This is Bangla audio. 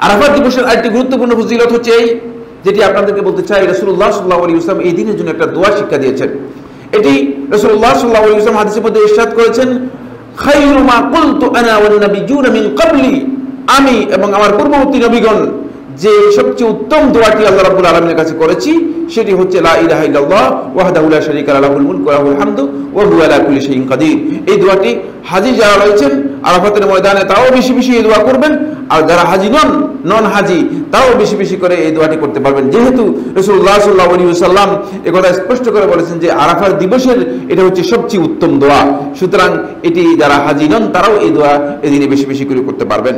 আরাফাত দিবসের আরেকটি গুরুত্বপূর্ণ ফজিলত হচ্ছে এই, যেটি আপনাদেরকে বলতে চাই। রাসূলুল্লাহ সাল্লাল্লাহু আলাইহি ওয়াসাল্লাম এই দিনের জন্য একটা দোয়া শিক্ষা দিয়েছেন। এটি রাসূলুল্লাহ সাল্লাল্লাহু আলাইহি ওয়াসাল্লাম হাদিসের মধ্যে ইরশাদ করেছেন, খায়রু মা কুলতু আনা ওয়ান নাবিয়্যুনা মিন ক্বাবলি, আমি এবং আমার পূর্ববর্তী নবীগণ যে সবচেয়ে উত্তম দোয়াটি আল্লাহ রাব্বুল আলামিনের কাছে করেছি সেটি হচ্ছে লা ইলাহা ইল্লাল্লাহ ওয়াহদাহু লা শারীকা লাহু লাহুল মুলকু ওয়া লাহুল হামদু ওয়া হুয়া আলা কুল্লি শাইইন কাদির। এই দোয়াটি হাজী যারা রয়েছেন আরাফাতের ময়দানে তাও বেশি বেশি এই দোয়া করবেন, আর যারা হাজী নন হাজী তাও বেশি বেশি করে এই দোয়াটি করতে পারবেন। যেহেতু রাসূলুল্লাহ সাল্লাল্লাহু আলাইহি ওয়াসাল্লাম একথা স্পষ্ট করে বলেছেন যে আরাফাত দিবসের এটা হচ্ছে সবচেয়ে উত্তম দোয়া, সুতরাং এটি যারা হাজী নন তারাও এই দোয়া এদিনে বেশি বেশি করে করতে পারবেন।